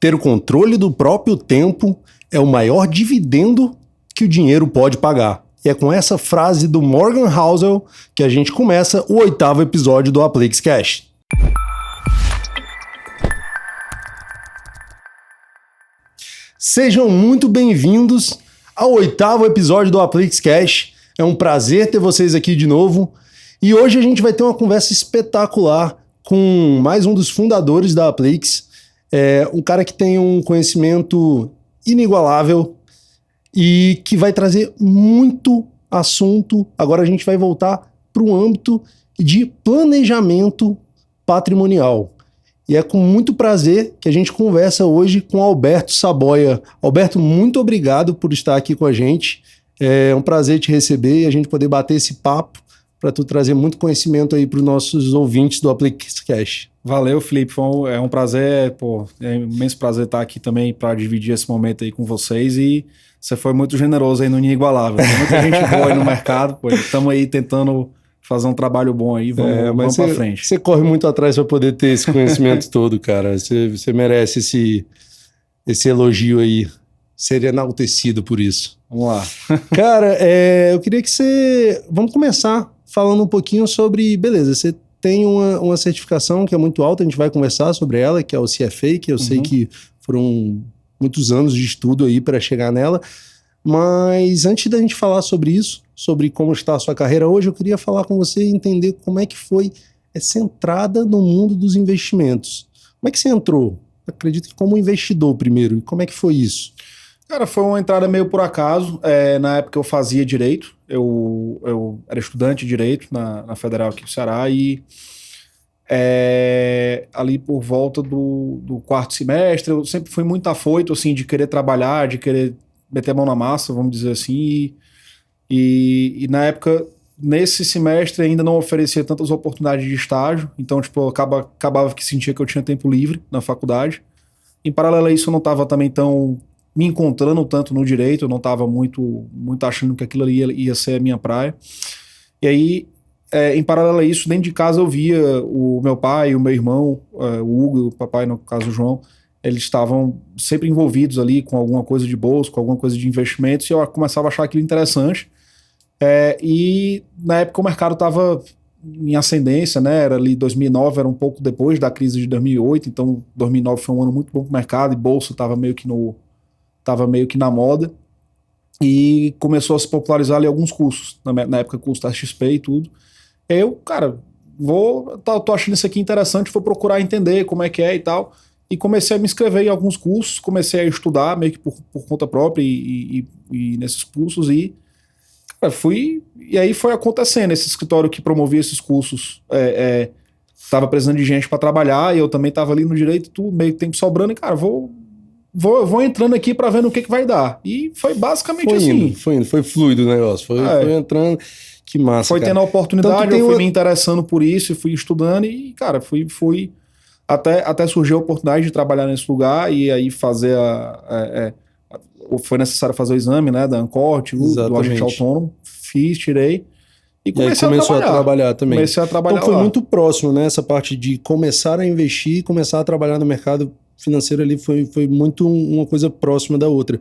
Ter o controle do próprio tempo é o maior dividendo que o dinheiro pode pagar. E é com essa frase do Morgan Housel que a gente começa o 8º episódio do AplyxCast. Sejam muito bem-vindos ao 8º episódio do AplyxCast. É um prazer ter vocês aqui de novo. E hoje a gente vai ter uma conversa espetacular com mais um dos fundadores da Aplyx. Um cara que tem um conhecimento inigualável e que vai trazer muito assunto. Agora a gente vai voltar para o âmbito de planejamento patrimonial. E é com muito prazer que a gente conversa hoje com Alberto Saboia. Alberto, muito obrigado por estar aqui com a gente. É um prazer te receber e a gente poder bater esse papo para tu trazer muito conhecimento aí para os nossos ouvintes do AplyxCast. Valeu, Felipe. É um prazer, é um imenso prazer estar aqui também para dividir esse momento aí com vocês, e você foi muito generoso aí no Inigualável. Tem muita gente boa aí no mercado, estamos aí tentando fazer um trabalho bom aí, vamos para frente. Você corre muito atrás para poder ter esse conhecimento todo, cara. Você merece esse elogio aí, ser enaltecido por isso. Vamos lá. Cara, eu queria que vamos começar falando um pouquinho sobre, beleza, você tem uma certificação que é muito alta, a gente vai conversar sobre ela, que é o CFA, que eu sei que foram muitos anos de estudo aí para chegar nela, mas antes da gente falar sobre isso, sobre como está a sua carreira hoje, eu queria falar com você e entender como é que foi essa entrada no mundo dos investimentos. Como é que você entrou? Eu acredito que como investidor primeiro, e como é que foi isso? Cara, foi uma entrada meio por acaso. Na época eu fazia direito, eu era estudante de direito na Federal aqui do Ceará, e ali por volta do quarto semestre eu sempre fui muito afoito assim, de querer trabalhar, de querer meter a mão na massa, vamos dizer assim, e na época, nesse semestre ainda não oferecia tantas oportunidades de estágio, então eu acabava que sentia que eu tinha tempo livre na faculdade. Em paralelo a isso eu não estava também tão me encontrando tanto no direito, eu não estava muito achando que aquilo ali ia ser a minha praia. E aí, em paralelo a isso, dentro de casa eu via o meu pai e o meu irmão, o Hugo, o papai, no caso o João, eles estavam sempre envolvidos ali com alguma coisa de bolsa, com alguma coisa de investimentos, e eu começava a achar aquilo interessante. E na época o mercado estava em ascendência, né? Era ali 2009, era um pouco depois da crise de 2008, então 2009 foi um ano muito bom para o mercado, e bolsa estava meio que na moda, e começou a se popularizar ali alguns cursos, na época curso da XP e tudo. Eu, cara, tô achando isso aqui interessante, vou procurar entender como é que é e tal, e comecei a me inscrever em alguns cursos, comecei a estudar meio que por conta própria e nesses cursos, e cara, e aí foi acontecendo. Esse escritório que promovia esses cursos tava precisando de gente para trabalhar, e eu também tava ali no direito, tudo meio tempo sobrando, e cara, vou entrando aqui para ver no que vai dar. E foi basicamente assim. Foi fluido o negócio, foi entrando, que massa, foi cara. tendo a oportunidade, eu fui me interessando por isso, e fui estudando, e cara, fui até surgiu a oportunidade de trabalhar nesse lugar, e aí fazer foi necessário fazer o exame, né, da ANCORT, do agente autônomo, tirei, e comecei a trabalhar também. Comecei a trabalhar então foi lá. Muito próximo, né, essa parte de começar a investir e começar a trabalhar no mercado financeiro ali, foi muito uma coisa próxima da outra.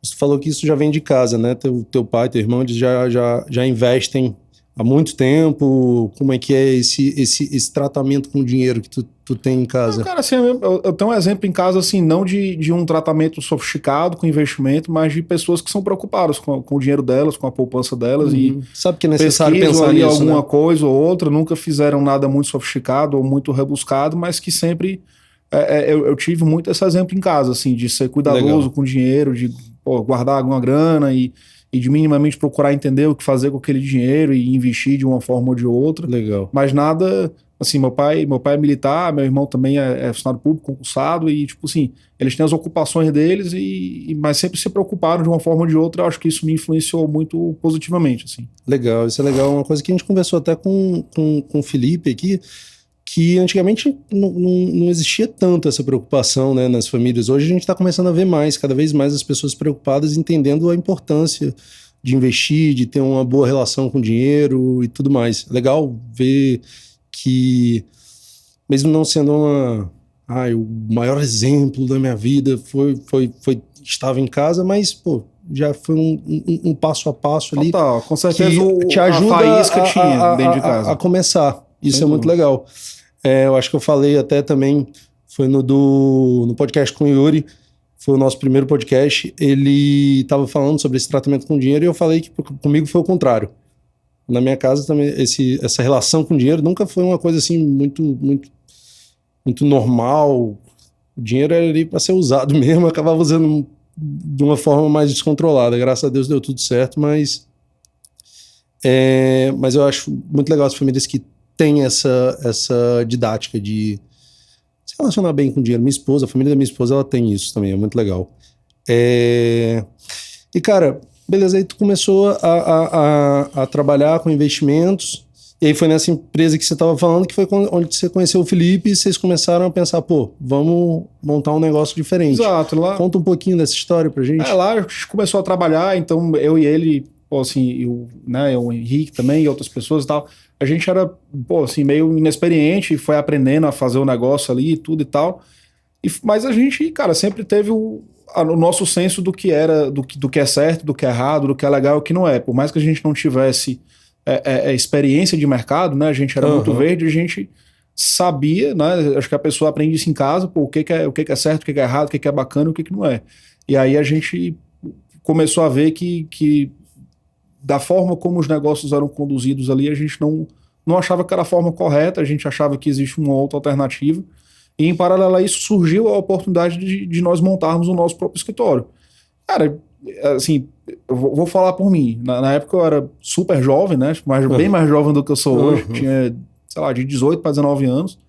Você falou que isso já vem de casa, né? Teu pai, teu irmão, eles já investem há muito tempo. Como é que é esse tratamento com o dinheiro que tu tem em casa? Não, cara, assim, eu tenho um exemplo em casa, assim, não de um tratamento sofisticado com investimento, mas de pessoas que são preocupadas com o dinheiro delas, com a poupança delas, e sabe que é necessário pensar ali nisso, alguma né? coisa ou outra, nunca fizeram nada muito sofisticado ou muito rebuscado, mas que sempre eu tive muito esse exemplo em casa, assim, de ser cuidadoso com o dinheiro, de guardar alguma grana e de minimamente procurar entender o que fazer com aquele dinheiro e investir de uma forma ou de outra. Legal. Mas nada, assim, meu pai é militar, meu irmão também é funcionário público, concursado, e tipo assim, eles têm as ocupações deles, mas sempre se preocuparam de uma forma ou de outra. Eu acho que isso me influenciou muito positivamente, assim. Legal, isso é legal. Uma coisa que a gente conversou até com o Felipe aqui, que antigamente não existia tanto essa preocupação, né, nas famílias. Hoje a gente está começando a ver cada vez mais as pessoas preocupadas, entendendo a importância de investir, de ter uma boa relação com o dinheiro e tudo mais. É legal ver que, mesmo não sendo o maior exemplo da minha vida estava em casa, mas, pô, já foi um passo a passo ali. Total, com certeza que te ajuda a faísca tinha dentro de casa. A começar. Isso Sem é muito dúvida. legal. Eu acho que eu falei até também, foi no podcast com o Yuri, foi o nosso primeiro podcast, ele estava falando sobre esse tratamento com dinheiro e eu falei que comigo foi o contrário. Na minha casa também, essa relação com dinheiro nunca foi uma coisa assim muito normal. O dinheiro era ali para ser usado mesmo, eu acabava usando de uma forma mais descontrolada. Graças a Deus deu tudo certo, mas eu acho muito legal as famílias que têm essa didática de se relacionar bem com o dinheiro. Minha esposa, a família da minha esposa, ela tem isso também, é muito legal. E, cara, beleza, aí tu começou a trabalhar com investimentos, e aí foi nessa empresa que você estava falando, que foi onde você conheceu o Felipe, e vocês começaram a pensar, pô, vamos montar um negócio diferente. Exato. Lá, conta um pouquinho dessa história pra gente. Lá a gente começou a trabalhar, então eu e ele, pô, assim, o Henrique também e outras pessoas e tal, a gente era, pô, assim, meio inexperiente, foi aprendendo a fazer o negócio ali e tudo e tal, mas a gente, cara, sempre teve o nosso senso do que era, do que é certo, do que é errado, do que é legal e o que não é. Por mais que a gente não tivesse experiência de mercado, né, a gente era muito verde, a gente sabia, né, acho que a pessoa aprende isso em casa, pô, o que é certo, o que é errado, o que é bacana e o que não é. E aí a gente começou a ver que da forma como os negócios eram conduzidos ali, a gente não achava que era a forma correta, a gente achava que existe uma outra alternativa, e em paralelo a isso surgiu a oportunidade de nós montarmos o nosso próprio escritório. Cara, assim, eu vou falar por mim, na época eu era super jovem, né, bem mais jovem do que eu sou hoje, tinha, sei lá, de 18 para 19 anos,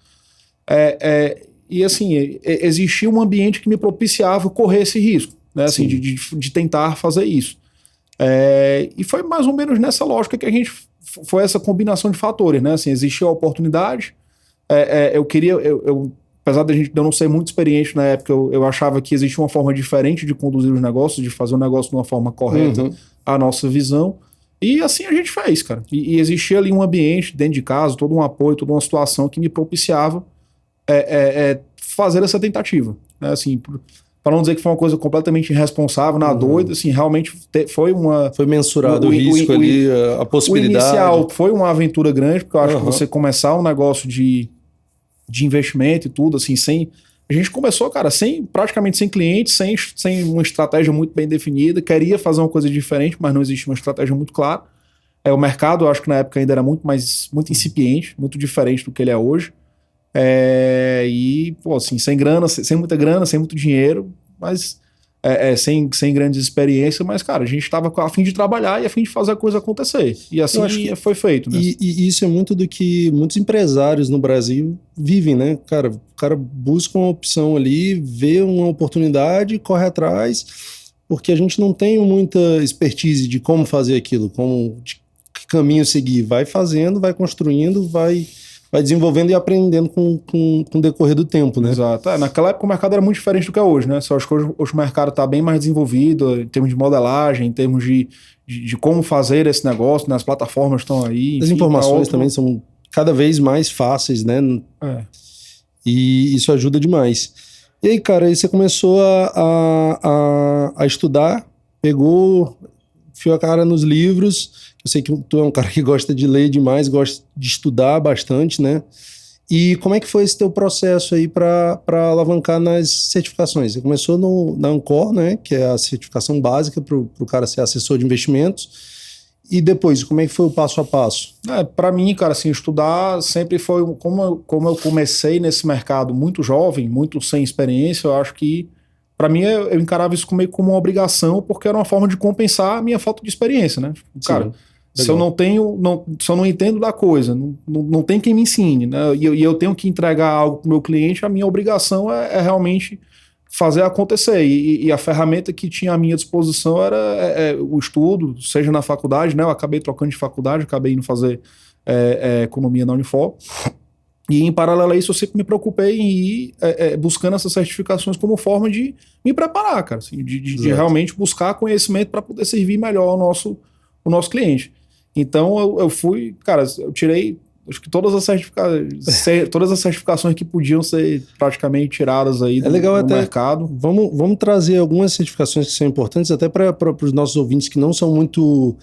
e assim, existia um ambiente que me propiciava correr esse risco, né, assim, de tentar fazer isso. E foi mais ou menos nessa lógica que a gente foi essa combinação de fatores, né? Assim, existia a oportunidade. Eu queria, apesar de eu não ser muito experiente na época, eu achava que existia uma forma diferente de conduzir os negócios, de fazer o negócio de uma forma correta, a nossa visão. E assim a gente fez, cara. E existia ali um ambiente dentro de casa, todo um apoio, toda uma situação que me propiciava fazer essa tentativa, né? Assim, para não dizer que foi uma coisa completamente irresponsável, na doida, assim, realmente foi mensurado o risco ali, a possibilidade. O inicial foi uma aventura grande, porque eu acho que você começar um negócio de investimento e tudo, assim, a gente começou, cara, praticamente sem clientes, sem uma estratégia muito bem definida, queria fazer uma coisa diferente, mas não existia uma estratégia muito clara. O mercado, eu acho que na época ainda era muito incipiente, muito diferente do que ele é hoje. E, pô, assim, sem muita grana, sem muito dinheiro, mas sem grandes experiências, mas, cara, a gente estava a fim de trabalhar e a fim de fazer a coisa acontecer. E assim foi feito, né? E isso é muito do que muitos empresários no Brasil vivem, né? Cara, o cara busca uma opção ali, vê uma oportunidade, corre atrás, porque a gente não tem muita expertise de como fazer aquilo, de que caminho seguir. Vai fazendo, vai construindo, vai desenvolvendo e aprendendo com o decorrer do tempo, né? Exato. Naquela época o mercado era muito diferente do que é hoje, né? Só acho que hoje o mercado está bem mais desenvolvido em termos de modelagem, em termos de como fazer esse negócio, né? As plataformas estão aí. As informações também são cada vez mais fáceis, né? E isso ajuda demais. E aí, cara, aí você começou a estudar, enfiou a cara nos livros. Eu sei que tu é um cara que gosta de ler demais, gosta de estudar bastante, né? E como é que foi esse teu processo aí para alavancar nas certificações? Você começou na Ancor, né? Que é a certificação básica para o cara ser assessor de investimentos. E depois, como é que foi o passo a passo? Para mim, cara, assim, estudar sempre foi... Como eu comecei nesse mercado muito jovem, muito sem experiência, eu acho que para mim eu encarava isso meio como uma obrigação, porque era uma forma de compensar a minha falta de experiência, né? Cara... Se eu se eu não entendo da coisa, não tem quem me ensine, né? E eu tenho que entregar algo para o meu cliente, a minha obrigação é realmente fazer acontecer. E a ferramenta que tinha à minha disposição era o estudo, seja na faculdade, né? Eu acabei trocando de faculdade, acabei indo fazer economia na Unifor. E em paralelo a isso, eu sempre me preocupei em ir buscando essas certificações como forma de me preparar, cara, assim, de realmente buscar conhecimento para poder servir melhor o nosso cliente. Então eu fui, cara, eu tirei acho que todas as certificações que podiam ser praticamente tiradas aí do mercado. Vamos trazer algumas certificações que são importantes até para os nossos ouvintes que não são muito...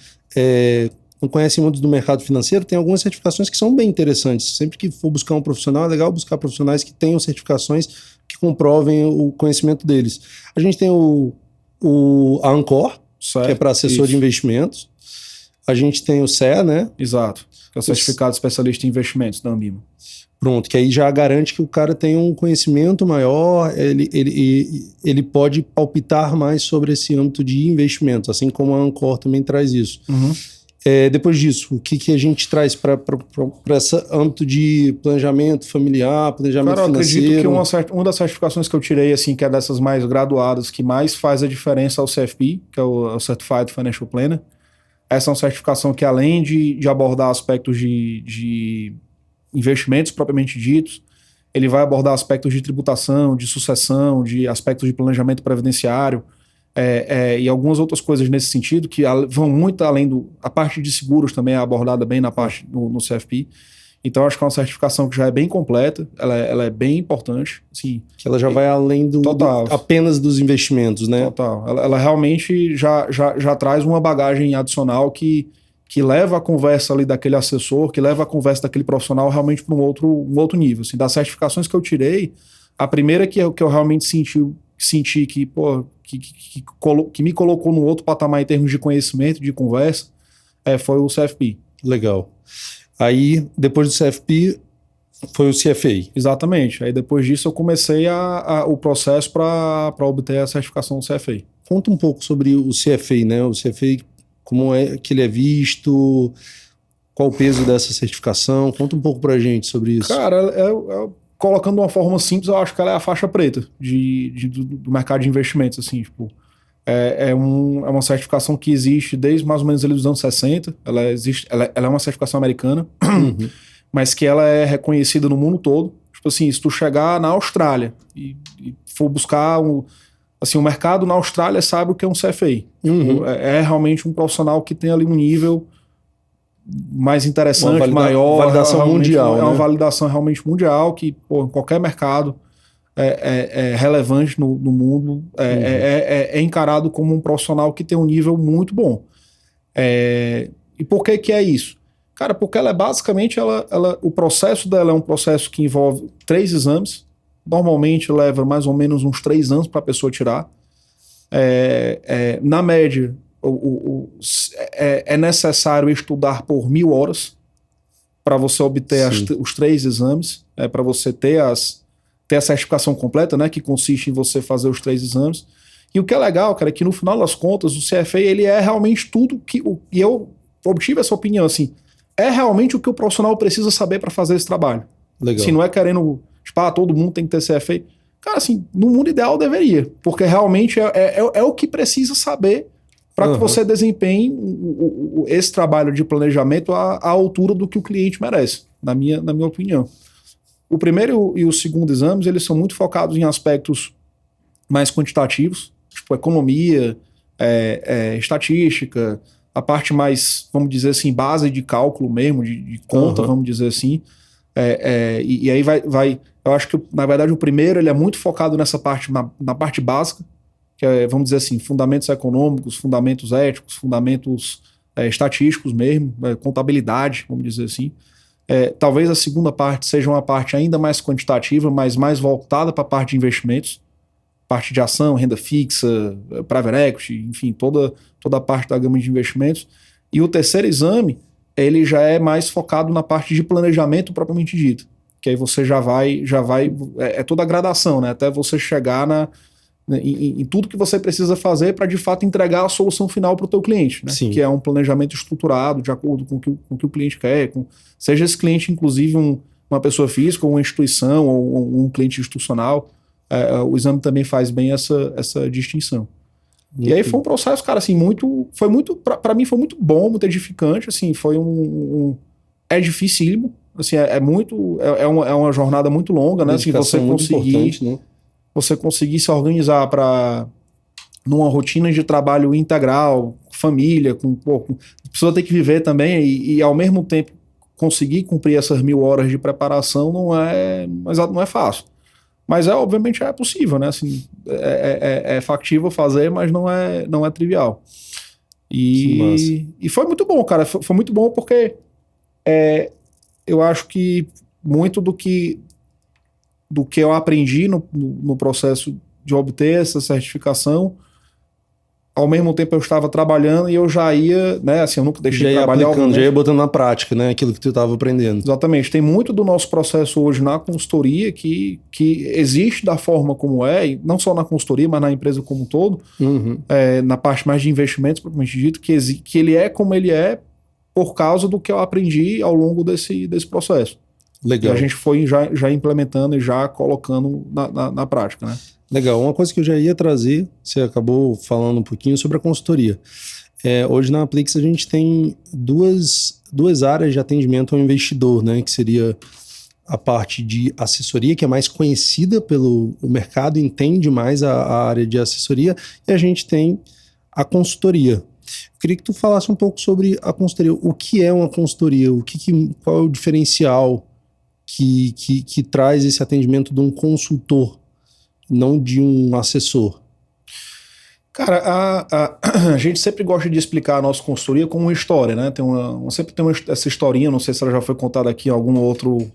não conhecem muito do mercado financeiro. Tem algumas certificações que são bem interessantes. Sempre que for buscar um profissional, é legal buscar profissionais que tenham certificações que comprovem o conhecimento deles. A gente tem a Ancor, certo, que é para assessor de investimentos. A gente tem o CEA, né? Exato. Que é o Certificado Especialista em Investimentos da Anbima. Pronto, que aí já garante que o cara tem um conhecimento maior, ele pode palpitar mais sobre esse âmbito de investimento, assim como a Ancor também traz isso. Uhum. Depois disso, o que a gente traz para esse âmbito de planejamento familiar, planejamento financeiro? Eu acredito que uma das certificações que eu tirei, assim, que é dessas mais graduadas, que mais faz a diferença é o CFP, que é o Certified Financial Planner. Essa é uma certificação que, além de abordar aspectos de investimentos propriamente ditos, ele vai abordar aspectos de tributação, de sucessão, de aspectos de planejamento previdenciário, e algumas outras coisas nesse sentido, que vão muito além a parte de seguros também é abordada bem no CFP. Então, acho que é uma certificação que já é bem completa, ela é bem importante. Assim, que ela já vai além apenas dos investimentos, né? Total. Ela realmente já traz uma bagagem adicional que leva a conversa ali daquele assessor, que leva a conversa daquele profissional realmente para um outro nível. Assim, das certificações que eu tirei, a primeira que eu realmente senti que me colocou no outro patamar em termos de conhecimento, de conversa, foi o CFP. Legal. Aí, depois do CFP, foi o CFA. Exatamente. Aí, depois disso, eu comecei o processo para obter a certificação do CFA. Conta um pouco sobre o CFA, né? O CFA, como é que ele é visto, qual o peso dessa certificação? Conta um pouco pra gente sobre isso. Cara, colocando de uma forma simples, eu acho que ela é a faixa preta do mercado de investimentos, assim, tipo... É uma certificação que existe desde mais ou menos os anos 60. Ela é uma certificação americana, mas que ela é reconhecida no mundo todo. Tipo assim, se tu chegar na Austrália e for buscar o mercado na Austrália sabe o que é um CFA. Tipo, é realmente um profissional que tem ali um nível mais interessante, maior. Validação mundial. É uma validação realmente mundial que, em qualquer mercado é relevante no mundo, é encarado como um profissional que tem um nível muito bom. E por que é isso? Cara, porque ela é basicamente, o processo dela é um processo que envolve 3 exames, normalmente leva mais ou menos uns 3 anos para a pessoa tirar. Na média, é necessário estudar por 1.000 horas para você obter os 3 exames, para você ter a certificação completa, né, que consiste em você fazer os 3 exames. E o que é legal, cara, é que no final das contas, o CFA, ele é realmente tudo e eu obtive essa opinião, assim, é realmente o que o profissional precisa saber para fazer esse trabalho. Legal. Assim, não é querendo, tipo, todo mundo tem que ter CFA. Cara, assim, no mundo ideal deveria, porque realmente é o que precisa saber para que você desempenhe esse trabalho de planejamento à altura do que o cliente merece, na minha opinião. O primeiro e o segundo exames, eles são muito focados em aspectos mais quantitativos, tipo economia, estatística, a parte mais, vamos dizer assim, base de cálculo mesmo, de conta, vamos dizer assim. E aí eu acho que, na verdade, o primeiro ele é muito focado nessa parte, na parte básica, que é, vamos dizer assim, fundamentos econômicos, fundamentos éticos, fundamentos estatísticos mesmo, contabilidade, vamos dizer assim. Talvez a segunda parte seja uma parte ainda mais quantitativa, mas mais voltada para a parte de investimentos, parte de ação, renda fixa, private equity, enfim, toda a parte da gama de investimentos. E o terceiro exame, ele já é mais focado na parte de planejamento propriamente dito, que aí você já vai toda a gradação, né, até você chegar em tudo que você precisa fazer para de fato entregar a solução final para o teu cliente, né? Que é um planejamento estruturado de acordo com o que o cliente quer, seja esse cliente inclusive uma pessoa física, ou uma instituição, ou um cliente institucional. O exame também faz bem essa distinção. E aí foi um processo, cara, assim, para mim foi muito bom, muito edificante, assim, foi é dificílimo, assim, é uma jornada muito longa, né, assim, você conseguir se organizar numa rotina de trabalho integral, família, a pessoa tem que viver também e ao mesmo tempo conseguir cumprir essas 1.000 horas de preparação não é fácil. Mas obviamente é possível, né? Assim, é factível fazer, mas não é trivial. E foi muito bom, cara. Foi muito bom porque eu acho que muito do que eu aprendi no processo de obter essa certificação, ao mesmo tempo eu estava trabalhando e eu já ia, né, assim, eu nunca deixei de trabalhar. Aplicando, já ia botando na prática, né, aquilo que tu estava aprendendo. Exatamente. Tem muito do nosso processo hoje na consultoria que existe da forma como e não só na consultoria, mas na empresa como um todo, na parte mais de investimentos, propriamente dito, que ele é como ele é por causa do que eu aprendi ao longo desse processo. Legal. E a gente foi já implementando e já colocando na prática, né? Legal. Uma coisa que eu já ia trazer, você acabou falando um pouquinho sobre a consultoria. Hoje na Aplix a gente tem duas áreas de atendimento ao investidor, né? Que seria a parte de assessoria, que é mais conhecida pelo mercado, entende mais a área de assessoria, e a gente tem a consultoria. Eu queria que tu falasse um pouco sobre a consultoria. O que é uma consultoria? Qual é o diferencial que traz esse atendimento de um consultor, não de um assessor? Cara, a gente sempre gosta de explicar a nossa consultoria como uma história, né? Sempre tem essa historinha, não sei se ela já foi contada aqui em algum outro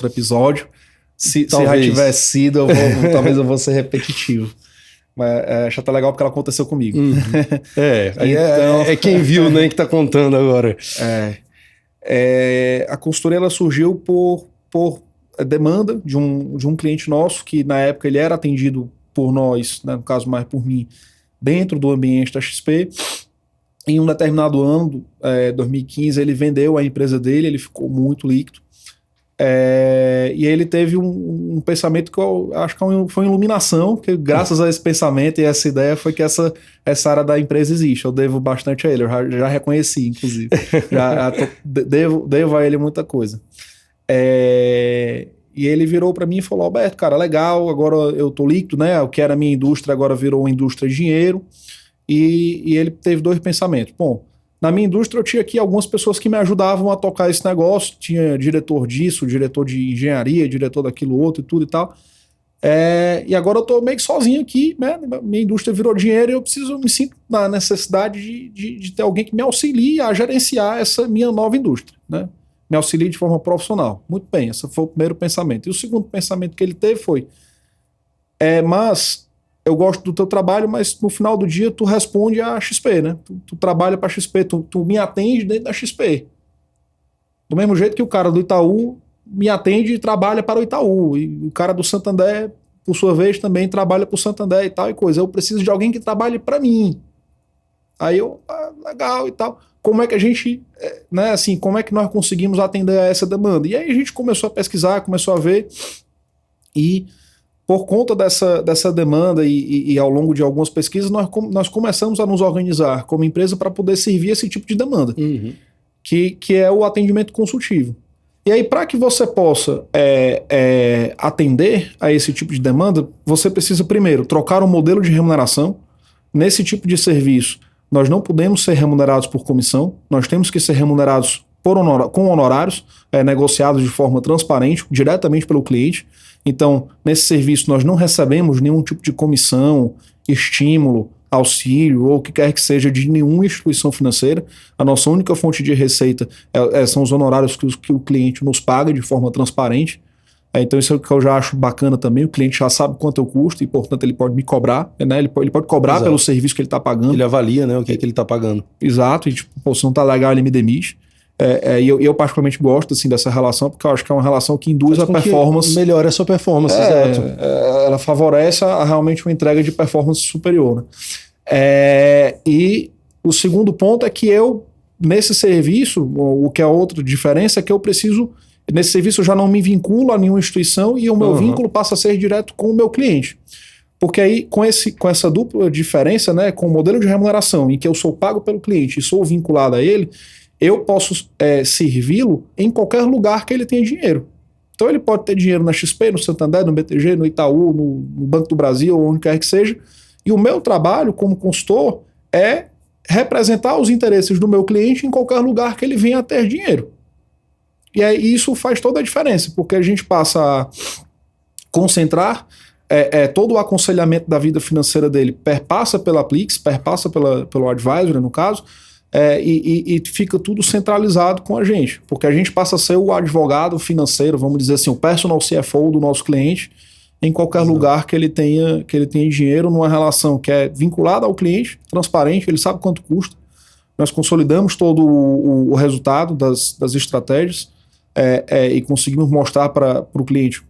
episódio. Se já tiver sido, talvez eu vou ser repetitivo. Mas já tá legal porque ela aconteceu comigo. Então, é quem viu, né, que tá contando agora. A consultoria ela surgiu por demanda de um cliente nosso que na época ele era atendido por nós, né, no caso mais por mim, dentro do ambiente da XP. Em um determinado ano, 2015, ele vendeu a empresa dele, ele ficou muito líquido. E ele teve um pensamento que eu acho que foi uma iluminação, que graças a esse pensamento e essa ideia foi que essa área da empresa existe. Eu devo bastante a ele, eu já reconheci, inclusive. Devo a ele muita coisa. E ele virou para mim e falou: Alberto, cara, legal, agora eu tô líquido, né? O que era minha indústria agora virou uma indústria de dinheiro. E ele teve dois pensamentos. Bom, na minha indústria eu tinha aqui algumas pessoas que me ajudavam a tocar esse negócio. Tinha diretor disso, diretor de engenharia, diretor daquilo outro e tudo e tal. E agora eu tô meio que sozinho aqui, né? Minha indústria virou dinheiro e eu me sinto na necessidade de ter alguém que me auxilie a gerenciar essa minha nova indústria, né? Me auxilie de forma profissional. Muito bem, esse foi o primeiro pensamento. E o segundo pensamento que ele teve foi: mas eu gosto do teu trabalho, mas no final do dia tu responde à XP, né? Tu trabalha para a XP, tu me atende dentro da XP. Do mesmo jeito que o cara do Itaú me atende e trabalha para o Itaú. E o cara do Santander, por sua vez, também trabalha para o Santander e tal e coisa. Eu preciso de alguém que trabalhe para mim. Aí eu, legal e tal. Como é que a gente, né, assim, como é que nós conseguimos atender a essa demanda? E aí a gente começou a pesquisar, começou a ver, e por conta dessa demanda e ao longo de algumas pesquisas, nós começamos a nos organizar como empresa para poder servir esse tipo de demanda, que é o atendimento consultivo. E aí, para que você possa atender a esse tipo de demanda, você precisa primeiro trocar o modelo de remuneração. Nesse tipo de serviço, nós não podemos ser remunerados por comissão, nós temos que ser remunerados com honorários negociados de forma transparente, diretamente pelo cliente. Então, nesse serviço, nós não recebemos nenhum tipo de comissão, estímulo, auxílio ou o que quer que seja de nenhuma instituição financeira. A nossa única fonte de receita são os honorários que o cliente nos paga de forma transparente. Então isso é o que eu já acho bacana também, o cliente já sabe quanto eu custo e, portanto, ele pode me cobrar, né? Ele pode cobrar Exato. Pelo serviço que ele está pagando. Ele avalia, né, o que é que ele está pagando. Exato, e tipo, se não está legal, ele me demite. E eu particularmente gosto assim, dessa relação, porque eu acho que é uma relação que induz a performance. Melhora a sua performance, exato. Ela favorece realmente uma entrega de performance superior. Né? E o segundo ponto é que nesse serviço, o que é outra diferença é que eu preciso... Nesse serviço eu já não me vinculo a nenhuma instituição e o meu vínculo passa a ser direto com o meu cliente. Porque aí, com essa dupla diferença, né, com o modelo de remuneração, em que eu sou pago pelo cliente e sou vinculado a ele, eu posso servi-lo em qualquer lugar que ele tenha dinheiro. Então ele pode ter dinheiro na XP, no Santander, no BTG, no Itaú, no Banco do Brasil, ou onde quer que seja. E o meu trabalho como consultor é representar os interesses do meu cliente em qualquer lugar que ele venha a ter dinheiro. E aí isso faz toda a diferença, porque a gente passa a concentrar todo o aconselhamento da vida financeira dele, perpassa pela Aplix, perpassa pelo advisory, no caso, e fica tudo centralizado com a gente, porque a gente passa a ser o advogado financeiro, vamos dizer assim, o personal CFO do nosso cliente, em qualquer lugar que ele tenha dinheiro, numa relação que é vinculada ao cliente, transparente, ele sabe quanto custa. Nós consolidamos todo o resultado das estratégias e conseguimos mostrar para o cliente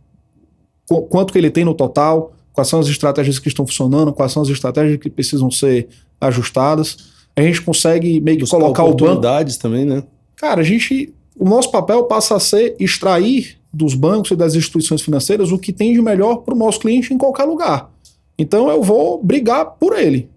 quanto que ele tem no total, quais são as estratégias que estão funcionando, quais são as estratégias que precisam ser ajustadas. A gente consegue meio que colocar o banco... oportunidades também, né? Cara, o nosso papel passa a ser extrair dos bancos e das instituições financeiras o que tem de melhor para o nosso cliente em qualquer lugar. Então eu vou brigar por ele.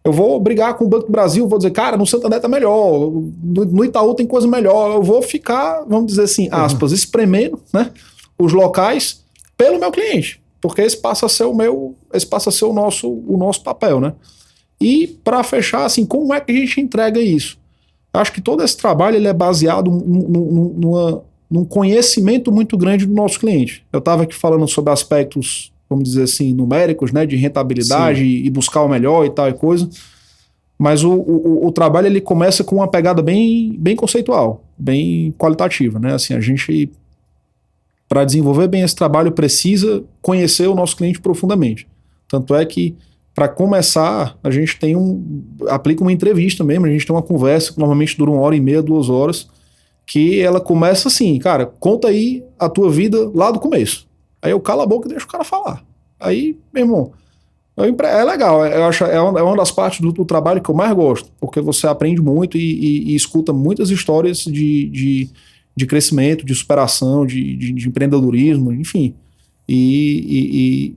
Eu vou brigar com o Banco do Brasil, vou dizer, cara, no Santander tá melhor, no Itaú tem coisa melhor. Eu vou ficar, vamos dizer assim, aspas, espremendo, né, os locais pelo meu cliente, porque esse passa a ser o nosso papel, né? E para fechar, assim, como é que a gente entrega isso? Acho que todo esse trabalho ele é baseado num conhecimento muito grande do nosso cliente. Eu estava aqui falando sobre aspectos, vamos dizer assim, numéricos, né, de rentabilidade e buscar o melhor e tal e coisa, mas o trabalho ele começa com uma pegada bem conceitual, bem qualitativa, né? Assim, a gente, para desenvolver bem esse trabalho, precisa conhecer o nosso cliente profundamente. Tanto é que, para começar, a gente aplica uma entrevista mesmo, a gente tem uma conversa que normalmente dura 1h30, 2 horas, que ela começa assim, cara, conta aí a tua vida lá do começo. Aí eu calo a boca e deixo o cara falar. Aí, meu irmão, é legal, eu acho, é uma das partes do trabalho que eu mais gosto, porque você aprende muito e escuta muitas histórias de crescimento, de superação, de empreendedorismo, enfim. E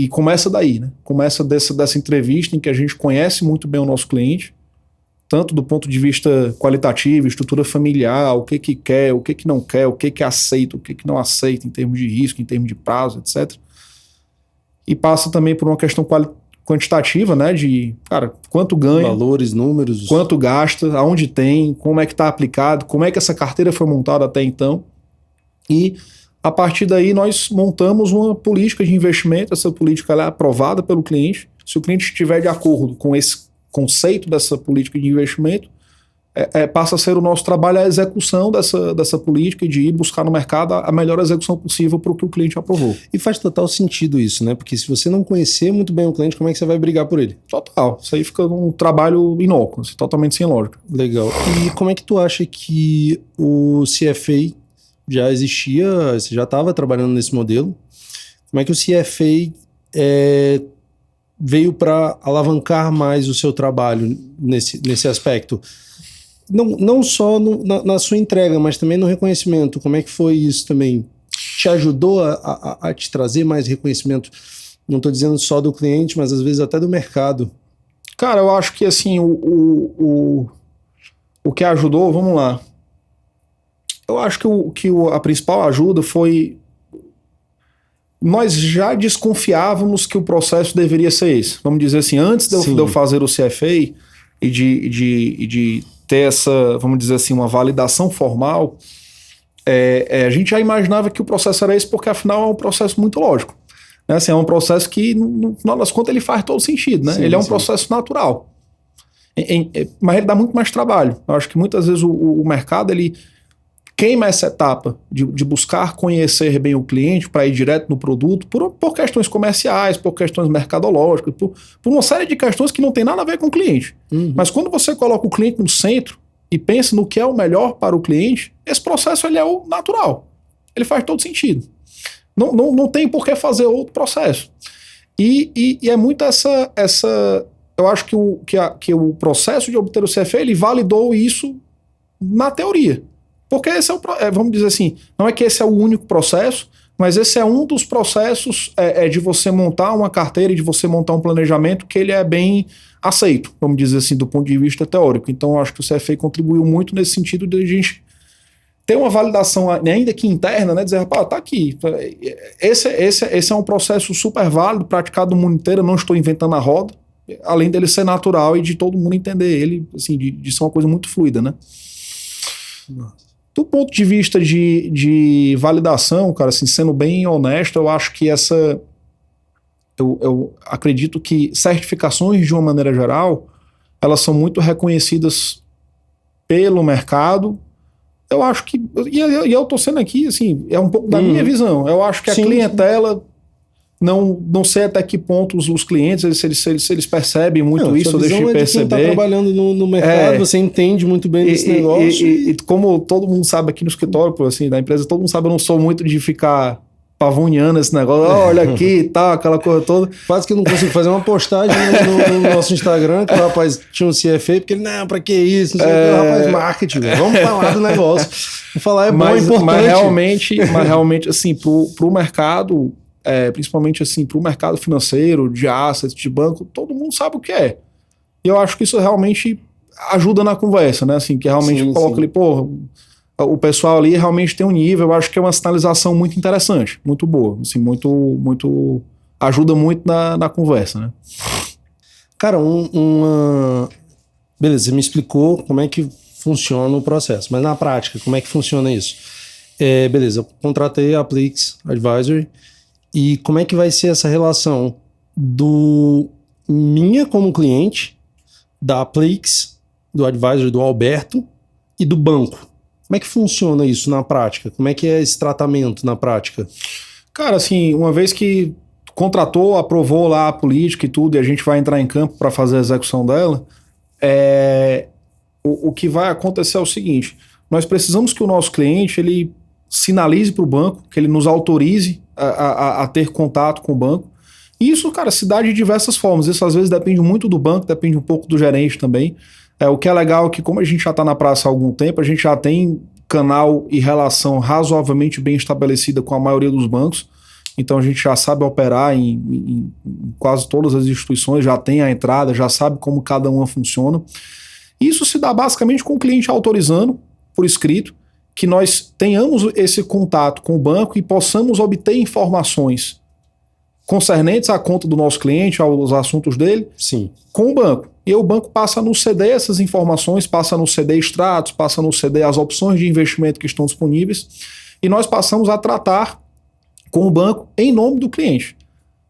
começa daí, né? Começa dessa entrevista em que a gente conhece muito bem o nosso cliente, tanto do ponto de vista qualitativo, estrutura familiar, o que quer, o que não quer, o que aceita, o que não aceita em termos de risco, em termos de prazo, etc. E passa também por uma questão quantitativa, né? De, cara, quanto ganha, valores, números, quanto gasta, aonde tem, como é que está aplicado, como é que essa carteira foi montada até então. E a partir daí nós montamos uma política de investimento, essa política ela é aprovada pelo cliente. Se o cliente estiver de acordo com esse conceito dessa política de investimento, passa a ser o nosso trabalho a execução dessa política e de ir buscar no mercado a melhor execução possível para o que o cliente aprovou. E faz total sentido isso, né? Porque se você não conhecer muito bem o cliente, como é que você vai brigar por ele? Total. Isso aí fica um trabalho inócuo, assim, totalmente sem lógica. Legal. E como é que tu acha que o CFA já existia, você já estava trabalhando nesse modelo? Como é que o CFA veio para alavancar mais o seu trabalho nesse aspecto? Não só na sua entrega, mas também no reconhecimento. Como é que foi isso também? Te ajudou a te trazer mais reconhecimento? Não estou dizendo só do cliente, mas às vezes até do mercado. Cara, eu acho que assim, o que ajudou, vamos lá. Eu acho que a principal ajuda foi... Nós já desconfiávamos que o processo deveria ser esse. Vamos dizer assim, antes de eu fazer o CFA e de ter essa, vamos dizer assim, uma validação formal, a gente já imaginava que o processo era esse, porque afinal é um processo muito lógico. Né? Assim, é um processo que, no final das contas, ele faz todo sentido. Né? Ele é um processo natural. Mas ele dá muito mais trabalho. Eu acho que muitas vezes o mercado, ele queima essa etapa de buscar conhecer bem o cliente para ir direto no produto por questões comerciais, por questões mercadológicas, por uma série de questões que não tem nada a ver com o cliente. Uhum. Mas quando você coloca o cliente no centro e pensa no que é o melhor para o cliente, esse processo ele é o natural. Ele faz todo sentido. Não tem por que fazer outro processo. E é muito essa... Eu acho que o processo de obter o CFA, ele validou isso na teoria. Porque esse vamos dizer assim, não é que esse é o único processo, mas esse é um dos processos de você montar uma carteira e de você montar um planejamento que ele é bem aceito, vamos dizer assim, do ponto de vista teórico. Então eu acho que o CFA contribuiu muito nesse sentido de a gente ter uma validação, ainda que interna, né, dizer, rapaz, tá aqui, esse é um processo super válido, praticado no mundo inteiro, eu não estou inventando a roda, além dele ser natural e de todo mundo entender ele, assim, de ser uma coisa muito fluida, né? Do ponto de vista de validação, cara, assim, sendo bem honesto, eu acho que eu acredito que certificações, de uma maneira geral, elas são muito reconhecidas pelo mercado. Eu acho que, e eu tô sendo aqui, assim, é um pouco da minha visão. Eu acho que a clientela, não sei até que ponto os clientes, se eles percebem muito isso, ou deixam de perceber. Quem tá trabalhando no mercado, você entende muito bem desse negócio. E como todo mundo sabe aqui no escritório, assim, da empresa, todo mundo sabe, eu não sou muito de ficar pavunhando esse negócio, olha aqui e tal, aquela coisa toda. Quase que eu não consigo fazer uma postagem no nosso Instagram, que o rapaz tinha um CFA, porque ele, não, pra que isso? Não sei o que, rapaz, marketing, vamos falar do negócio. Vou falar, bom, é importante. Mas realmente, assim, pro mercado, principalmente assim, pro mercado financeiro, de assets, de banco, todo mundo sabe o que é. E eu acho que isso realmente ajuda na conversa, né? Assim, que realmente coloca ali, pô, o pessoal ali realmente tem um nível, eu acho que é uma sinalização muito interessante, muito boa, assim, muito ajuda muito na conversa, né? Cara, beleza, você me explicou como é que funciona o processo, mas na prática, como é que funciona isso? Beleza, eu contratei a Aplix Advisory e como é que vai ser essa relação minha como cliente, da Aplix, do Advisory do Alberto e do banco? Como é que funciona isso na prática? Como é que é esse tratamento na prática? Cara, assim, uma vez que contratou, aprovou lá a política e tudo, e a gente vai entrar em campo para fazer a execução dela, o que vai acontecer é o seguinte: nós precisamos que o nosso cliente ele sinalize para o banco, que ele nos autorize a ter contato com o banco. E isso, cara, se dá de diversas formas. Isso às vezes depende muito do banco, depende um pouco do gerente também. O que é legal é que, como a gente já está na praça há algum tempo, a gente já tem canal e relação razoavelmente bem estabelecida com a maioria dos bancos. Então a gente já sabe operar em quase todas as instituições, já tem a entrada, já sabe como cada uma funciona. Isso se dá basicamente com o cliente autorizando, por escrito, que nós tenhamos esse contato com o banco e possamos obter informações concernentes à conta do nosso cliente, aos assuntos dele, sim, com o banco. E o banco passa a nos ceder essas informações, passa a nos ceder extratos, passa a nos ceder as opções de investimento que estão disponíveis, e nós passamos a tratar com o banco em nome do cliente.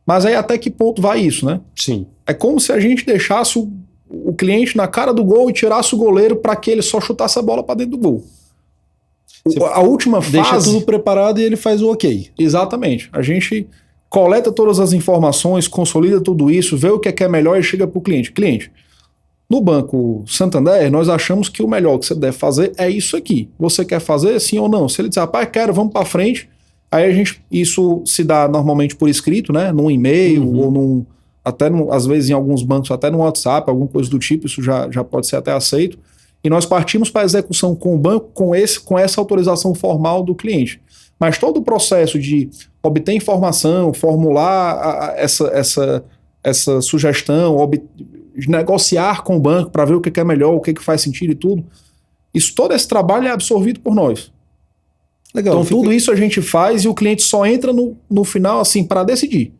Mas aí até que ponto vai isso, né? Sim. É como se a gente deixasse o cliente na cara do gol e tirasse o goleiro para que ele só chutasse a bola para dentro do gol. A última fase... Deixa tudo preparado e ele faz o ok. Exatamente. A gente coleta todas as informações, consolida tudo isso, vê o que é melhor e chega para o cliente. Cliente, no Banco Santander, nós achamos que o melhor que você deve fazer é isso aqui. Você quer fazer sim ou não? Se ele disser, rapaz, quero, vamos para frente. Aí isso se dá normalmente por escrito, né? Num e-mail ou às vezes em alguns bancos, até no WhatsApp, alguma coisa do tipo, isso já pode ser até aceito. E nós partimos para a execução com o banco com essa autorização formal do cliente. Mas todo o processo de obter informação, formular essa sugestão, negociar com o banco para ver o que é melhor, o que faz sentido e tudo, todo esse trabalho é absorvido por nós. Legal. Então tudo isso a gente faz e o cliente só entra no final assim para decidir.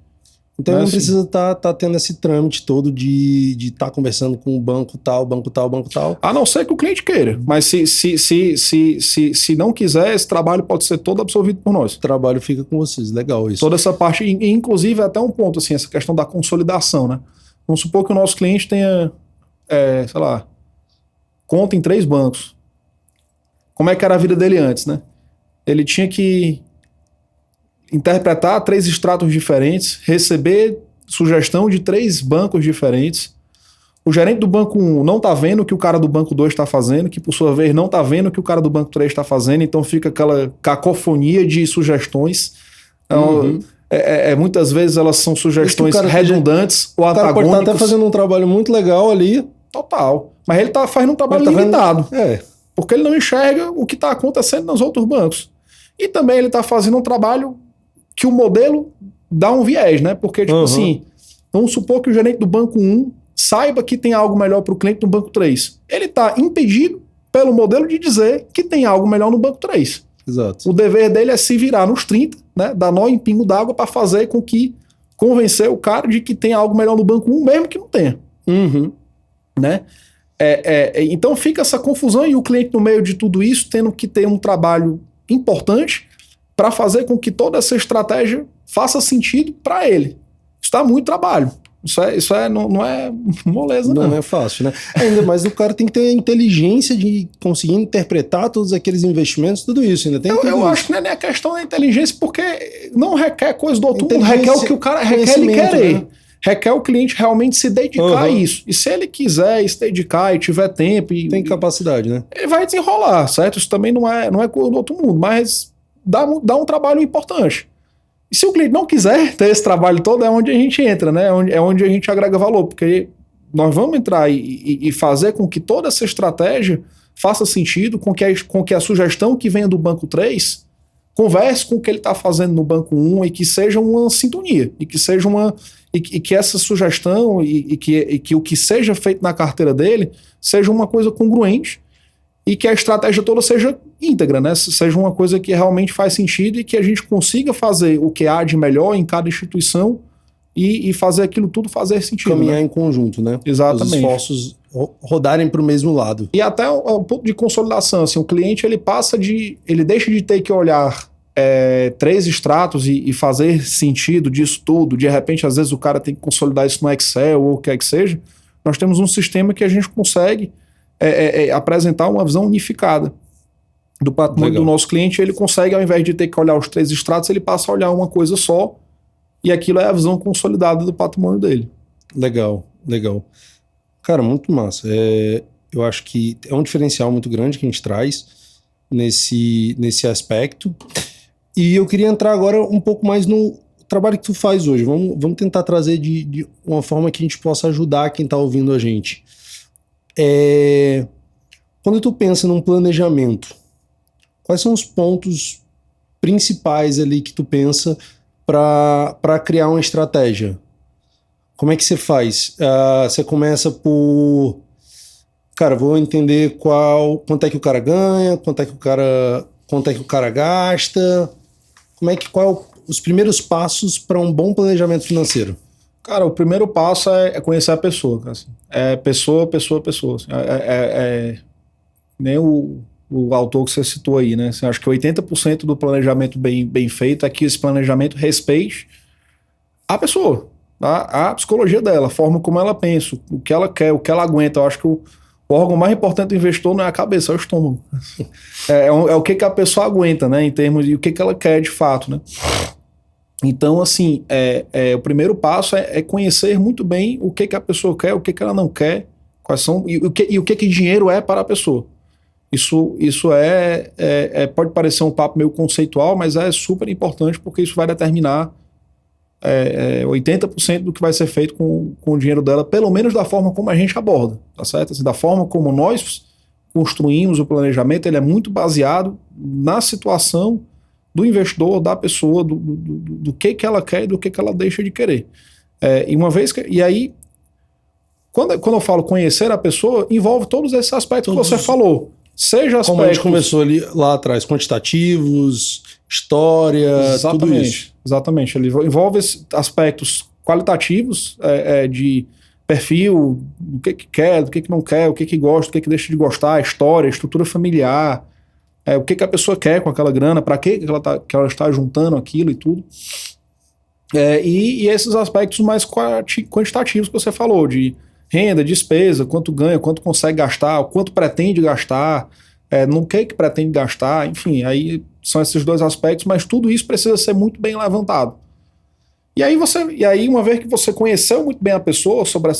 Então não precisa tá tendo esse trâmite todo de estar conversando com o banco tal, banco tal, banco tal. A não ser que o cliente queira. Mas se não quiser, esse trabalho pode ser todo absorvido por nós. O trabalho fica com vocês. Legal isso. Toda essa parte, inclusive até um ponto, assim, essa questão da consolidação, né? Vamos supor que o nosso cliente tenha, sei lá, conta em 3 bancos. Como é que era a vida dele antes, né? Ele tinha que interpretar 3 extratos diferentes, receber sugestão de 3 bancos diferentes. O gerente do banco 1 não está vendo o que o cara do banco 2 está fazendo, que por sua vez não está vendo o que o cara do banco 3 está fazendo, então fica aquela cacofonia de sugestões. Então, muitas vezes elas são sugestões redundantes ou antagônicas. O cara pode estar até fazendo um trabalho muito legal ali. Total. Mas ele está fazendo um trabalho limitado. Porque ele não enxerga o que está acontecendo nos outros bancos. E também ele está fazendo um trabalho que o modelo dá um viés, né? Porque, tipo assim, vamos supor que o gerente do banco 1 saiba que tem algo melhor para o cliente no banco 3. Ele está impedido pelo modelo de dizer que tem algo melhor no banco 3. Exato. O dever dele é se virar nos 30, né? Dar nó em pingo d'água para fazer com que convencer o cara de que tem algo melhor no banco 1, mesmo que não tenha. Uhum. né? Então fica essa confusão e o cliente no meio de tudo isso tendo que ter um trabalho importante para fazer com que toda essa estratégia faça sentido para ele. Isso dá muito trabalho. Não é moleza, não. Não é fácil, né? Ainda mais o cara tem que ter a inteligência de conseguir interpretar todos aqueles investimentos, tudo isso. Ainda tem eu acho que não é nem a questão da inteligência, porque não requer coisa do outro mundo, requer o que o cara requer ele querer. Né? Requer o cliente realmente se dedicar a isso. E se ele quiser se dedicar e tiver tempo... Tem capacidade, né? Ele vai desenrolar, certo? Isso também não é coisa do outro mundo, mas dá um trabalho importante. E se o cliente não quiser ter esse trabalho todo, é onde a gente entra, né? É onde a gente agrega valor, porque nós vamos entrar e fazer com que toda essa estratégia faça sentido, com que a sugestão que venha do banco 3 converse com o que ele está fazendo no banco 1 e que seja uma sintonia, e que seja e que essa sugestão e que o que seja feito na carteira dele seja uma coisa congruente e que a estratégia toda seja íntegra, né? Seja uma coisa que realmente faz sentido e que a gente consiga fazer o que há de melhor em cada instituição e fazer aquilo tudo fazer sentido. Caminhar, né? Em conjunto, né? Exatamente. Os esforços rodarem para o mesmo lado. E até um ponto de consolidação, assim, o cliente ele deixa de ter que olhar 3 extratos e fazer sentido disso tudo. De repente, às vezes o cara tem que consolidar isso no Excel ou o que é que seja. Nós temos um sistema que a gente consegue apresentar uma visão unificada do patrimônio do nosso cliente. Ele consegue, ao invés de ter que olhar os 3 extratos, ele passa a olhar uma coisa só e aquilo é a visão consolidada do patrimônio dele. Legal. Cara, muito massa. Eu acho que é um diferencial muito grande que a gente traz nesse aspecto. E eu queria entrar agora um pouco mais no trabalho que tu faz hoje. Vamos tentar trazer de uma forma que a gente possa ajudar quem está ouvindo a gente. Quando tu pensa num planejamento, quais são os pontos principais ali que tu pensa para criar uma estratégia? Como é que você faz? Você começa por... Cara, vou entender quanto é que o cara ganha, quanto é que o cara gasta. Qual os primeiros passos para um bom planejamento financeiro? Cara, o primeiro passo é conhecer a pessoa, cara. Assim. Pessoa. Assim. Nem o autor que você citou aí, né? Assim, acho que 80% do planejamento bem feito é que esse planejamento respeite a pessoa, a psicologia dela, a forma como ela pensa, o que ela quer, o que ela aguenta. Eu acho que o órgão mais importante do investidor não é a cabeça, é o estômago. É o que a pessoa aguenta, né? Em termos de o que ela quer de fato, né? Então, assim, o primeiro passo é conhecer muito bem o que a pessoa quer, o que ela não quer, quais são e o que dinheiro é para a pessoa. Isso pode parecer um papo meio conceitual, mas é super importante porque isso vai determinar 80% do que vai ser feito com o dinheiro dela, pelo menos da forma como a gente aborda, tá certo? Assim, da forma como nós construímos o planejamento, ele é muito baseado na situação do investidor, da pessoa, do que ela quer e do que ela deixa de querer. E aí, quando eu falo conhecer a pessoa, envolve todos esses aspectos que você falou. Seja aspectos... Como a gente começou lá atrás, quantitativos, história, tudo isso. Exatamente. Ele envolve aspectos qualitativos de perfil, do que quer, do que não quer, o que gosta, o que deixa de gostar, história, estrutura familiar, o que a pessoa quer com aquela grana, para que ela está juntando aquilo e tudo. E esses aspectos mais quantitativos que você falou, de renda, despesa, quanto ganha, quanto consegue gastar, quanto pretende gastar, no que pretende gastar, enfim, aí são esses 2 aspectos, mas tudo isso precisa ser muito bem levantado. E aí uma vez que você conheceu muito bem a pessoa sobre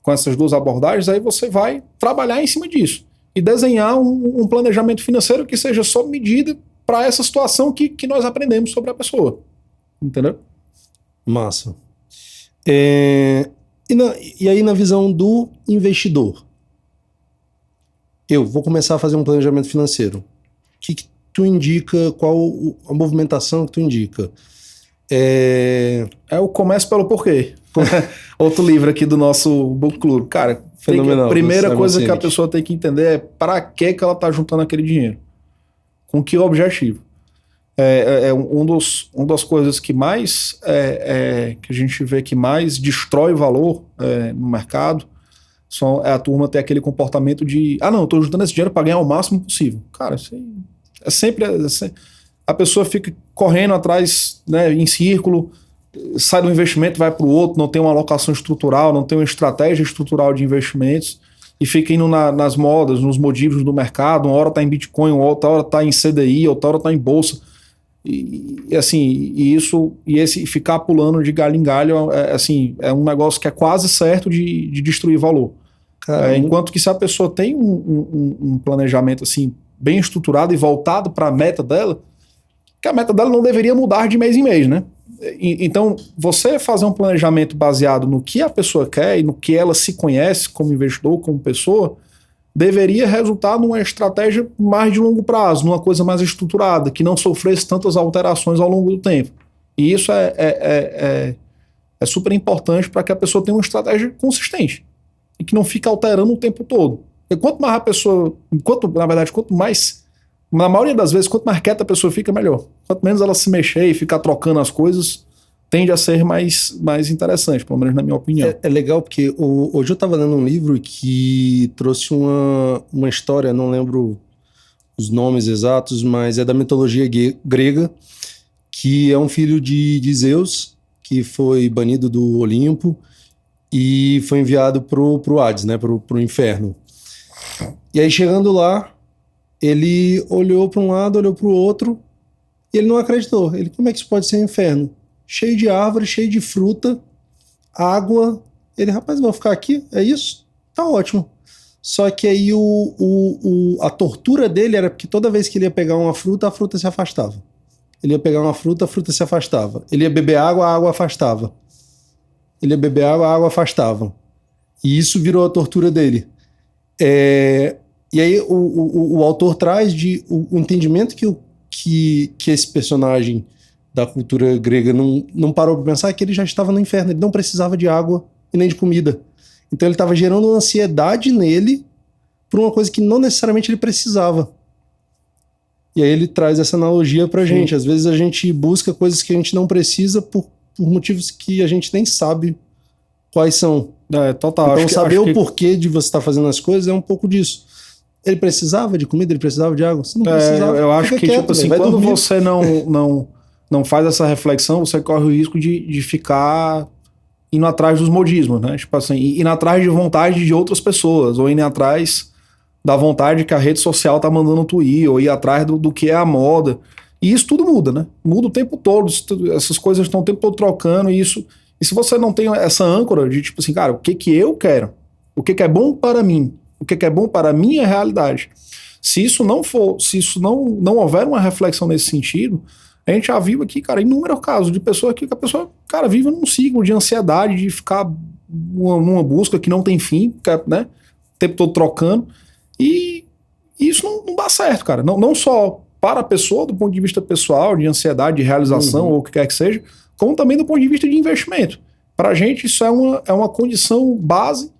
com essas duas abordagens, aí você vai trabalhar em cima disso e desenhar um planejamento financeiro que seja sob medida para essa situação que nós aprendemos sobre a pessoa. Entendeu? Massa. E aí na visão do investidor? Eu vou começar a fazer um planejamento financeiro. O que tu indica? Qual a movimentação que tu indica? O Comece pelo Porquê. Outro livro aqui do nosso Book Club. Cara, fenomenal. A primeira coisa que a pessoa tem que entender é para que ela está juntando aquele dinheiro. Com que objetivo? Uma das coisas que mais que a gente vê que mais destrói valor no mercado é a turma ter aquele comportamento de não, eu tô juntando esse dinheiro para ganhar o máximo possível. Cara, isso aí sempre a pessoa fica correndo atrás, né, em círculo, sai do investimento, vai para o outro, não tem uma alocação estrutural, não tem uma estratégia estrutural de investimentos e fica indo nas modas, nos modismos do mercado. Uma hora está em Bitcoin, outra hora está em CDI, outra hora está em bolsa. Esse ficar pulando de galho em galho é um negócio que é quase certo de destruir valor. Enquanto que se a pessoa tem um planejamento assim bem estruturado e voltado para a meta dela, que a meta dela não deveria mudar de mês em mês, né? Então, você fazer um planejamento baseado no que a pessoa quer e no que ela se conhece como investidor, como pessoa, deveria resultar numa estratégia mais de longo prazo, numa coisa mais estruturada, que não sofresse tantas alterações ao longo do tempo. E isso é super importante para que a pessoa tenha uma estratégia consistente e que não fique alterando o tempo todo. E quanto mais a pessoa, na maioria das vezes, quanto mais quieta a pessoa fica, melhor. Quanto menos ela se mexer e ficar trocando as coisas, tende a ser mais interessante, pelo menos na minha opinião. É legal porque hoje eu estava lendo um livro que trouxe uma história, não lembro os nomes exatos, mas é da mitologia grega, que é um filho de Zeus, que foi banido do Olimpo e foi enviado pro Hades, né, pro inferno. E aí, chegando lá, ele olhou para um lado, olhou para o outro, e ele não acreditou. Ele, como é que isso pode ser um inferno? Cheio de árvore, cheio de fruta, água. Ele, rapaz, vou ficar aqui? É isso? Tá ótimo. Só que aí a tortura dele era porque toda vez que ele ia pegar uma fruta, a fruta se afastava. Ele ia pegar uma fruta, a fruta se afastava. Ele ia beber água, a água afastava. Ele ia beber água, a água afastava. E isso virou a tortura dele. E aí o autor traz o entendimento que esse personagem da cultura grega não parou para pensar, que ele já estava no inferno, ele não precisava de água e nem de comida. Então ele estava gerando uma ansiedade nele por uma coisa que não necessariamente ele precisava. E aí ele traz essa analogia pra gente. Às vezes a gente busca coisas que a gente não precisa por motivos que a gente nem sabe quais são. Total. Então saber o porquê de você estar fazendo as coisas é um pouco disso. Ele precisava de comida, ele precisava de água? Você não precisava. Eu acho que, quieto, tipo assim, quando dormir. Você não faz essa reflexão, você corre o risco de ficar indo atrás dos modismos, né? Tipo assim, indo atrás de vontade de outras pessoas, ou indo atrás da vontade que a rede social tá mandando tu ir, ou ir atrás do que é a moda. E isso tudo muda, né? Muda o tempo todo, essas coisas estão o tempo todo trocando, e se você não tem essa âncora de tipo assim, cara, o que eu quero? O que é bom para mim? O que é bom para a minha realidade? Se isso não houver uma reflexão nesse sentido, a gente já viu aqui, cara, inúmeros casos de pessoas que a pessoa, cara, vive num ciclo de ansiedade, de ficar numa busca que não tem fim, né? O tempo todo trocando. E isso não dá certo, cara. Não só para a pessoa, do ponto de vista pessoal, de ansiedade, de realização, ou o que quer que seja, como também do ponto de vista de investimento. Para a gente, isso é uma condição base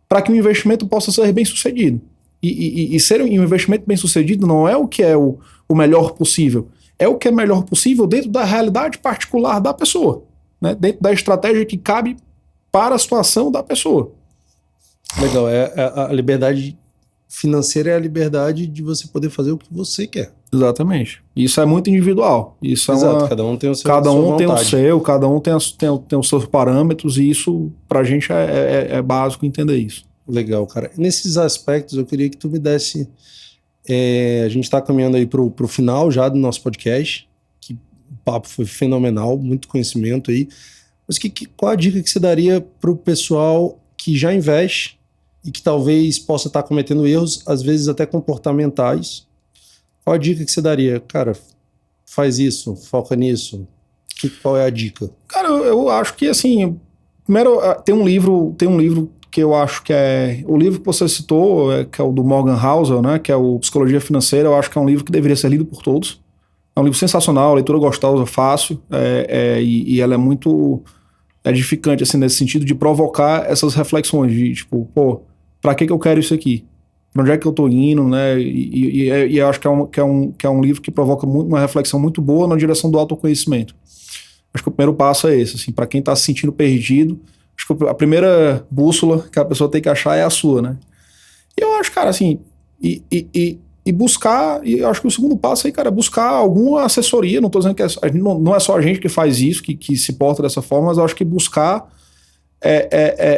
para que o investimento possa ser bem sucedido. E ser um investimento bem sucedido não é o que é o melhor possível, é o que é melhor possível dentro da realidade particular da pessoa, né? Dentro da estratégia que cabe para a situação da pessoa. Legal, a liberdade financeira é a liberdade de você poder fazer o que você quer. Exatamente. Isso é muito individual. Isso Exato, cada um tem o seu. Cada um tem o seu, cada um tem os seus parâmetros, e isso, pra gente, é básico entender isso. Legal, cara. Nesses aspectos, eu queria que tu me desse... a gente tá caminhando aí pro final já do nosso podcast, que o papo foi fenomenal, muito conhecimento aí. Mas qual a dica que você daria pro pessoal que já investe e que talvez possa estar cometendo erros, às vezes até comportamentais? Qual a dica que você daria? Cara, faz isso, foca nisso. Qual é a dica? Cara, eu acho que, assim, primeiro, tem um livro que eu acho que é... O livro que você citou, que é o do Morgan Housel, né, que é o Psicologia Financeira, eu acho que é um livro que deveria ser lido por todos. É um livro sensacional, leitura gostosa, fácil, e ela é muito edificante, assim, nesse sentido de provocar essas reflexões de, tipo, pô, pra que eu quero isso aqui? para onde é que eu estou indo, né? E eu acho que é um livro que provoca uma reflexão muito boa na direção do autoconhecimento. Acho que o primeiro passo é esse, assim, para quem está se sentindo perdido, acho que a primeira bússola que a pessoa tem que achar é a sua, né? E eu acho, cara, assim, e buscar, e eu acho que o segundo passo aí, cara, é buscar alguma assessoria. Não tô dizendo que não é só a gente que faz isso, que se porta dessa forma, mas eu acho que buscar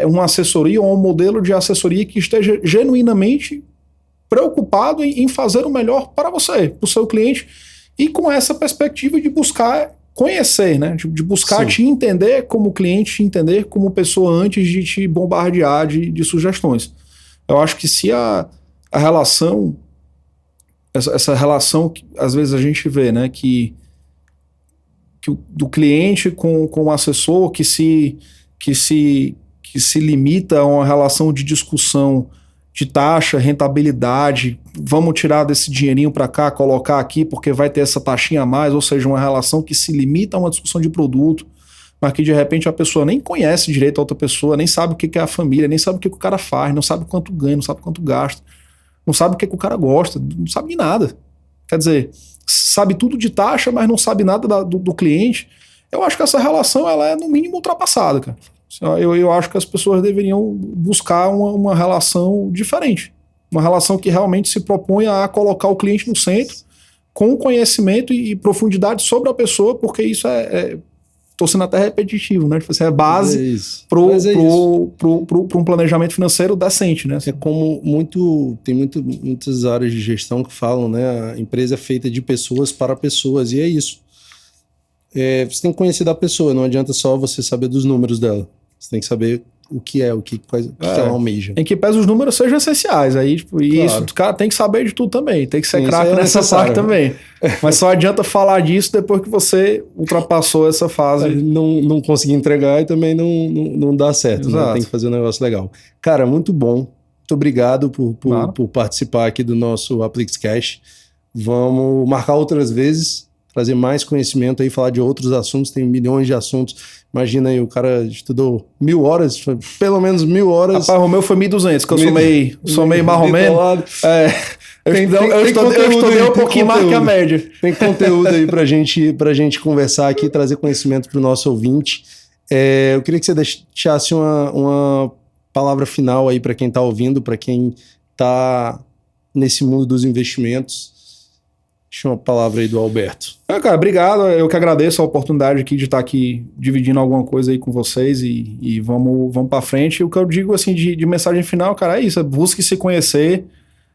uma assessoria ou um modelo de assessoria que esteja genuinamente preocupado em fazer o melhor para você, para o seu cliente, e com essa perspectiva de buscar conhecer, né? De buscar Sim. te entender como cliente, te entender como pessoa antes de te bombardear de sugestões. Eu acho que se a relação, essa relação que às vezes a gente vê, né, do cliente com o assessor que se limita a uma relação de discussão de taxa, rentabilidade, vamos tirar desse dinheirinho para cá, colocar aqui porque vai ter essa taxinha a mais, ou seja, uma relação que se limita a uma discussão de produto, mas que de repente a pessoa nem conhece direito a outra pessoa, nem sabe o que é a família, nem sabe o que o cara faz, não sabe quanto ganha, não sabe quanto gasta, não sabe o que o cara gosta, não sabe de nada. Quer dizer, sabe tudo de taxa, mas não sabe nada do cliente. Eu acho que essa relação ela é no mínimo ultrapassada, cara. Eu acho que as pessoas deveriam buscar uma relação diferente. Uma relação que realmente se proponha a colocar o cliente no centro, com conhecimento e profundidade sobre a pessoa, porque isso tô sendo até repetitivo, né? Tipo assim, é base para um planejamento financeiro decente, né? É como tem muitas áreas de gestão que falam, né? A empresa é feita de pessoas para pessoas, e é isso. Você tem que conhecer da pessoa, não adianta só você saber dos números dela. Você tem que saber o que ela almeja. Em que pese os números sejam essenciais. Aí, tipo, claro. Isso, o cara tem que saber de tudo também. Tem que ser craque nessa parte também. Mas só adianta falar disso depois que você ultrapassou essa fase. Não conseguir entregar e também não dá certo, né? Tem que fazer um negócio legal. Cara, muito bom. Muito obrigado por participar aqui do nosso AplixCash. Vamos marcar outras vezes, trazer mais conhecimento aí, falar de outros assuntos. Tem milhões de assuntos. Imagina aí, o cara estudou 1000 horas, pelo menos 1000 horas. Rapaz, o meu foi 1200, que eu sou meio marromeno. Eu estudei um pouquinho mais que a média. Tem conteúdo aí pra gente conversar aqui, trazer conhecimento pro nosso ouvinte. Eu queria que você deixasse uma palavra final aí para quem tá ouvindo, para quem tá nesse mundo dos investimentos. Deixa uma palavra aí do Alberto. Cara, obrigado. Eu que agradeço a oportunidade aqui de estar aqui dividindo alguma coisa aí com vocês e vamos para frente. O que eu digo assim de mensagem final, cara, é isso. Busque se conhecer.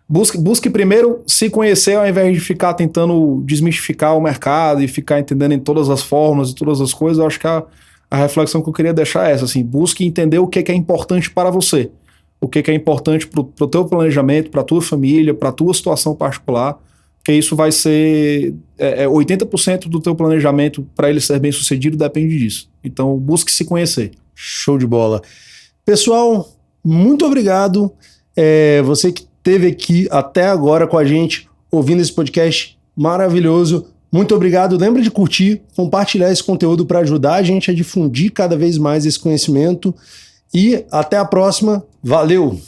Busque primeiro se conhecer ao invés de ficar tentando desmistificar o mercado e ficar entendendo em todas as formas e todas as coisas. Eu acho que a reflexão que eu queria deixar é essa, assim, busque entender o que é importante para você. O que é importante para o teu planejamento, para a tua família, para a tua situação particular. Porque isso vai ser 80% do teu planejamento para ele ser bem sucedido depende disso. Então busque se conhecer. Show de bola. Pessoal, muito obrigado. Você que esteve aqui até agora com a gente, ouvindo esse podcast maravilhoso. Muito obrigado. Lembra de curtir, compartilhar esse conteúdo para ajudar a gente a difundir cada vez mais esse conhecimento. E até a próxima. Valeu!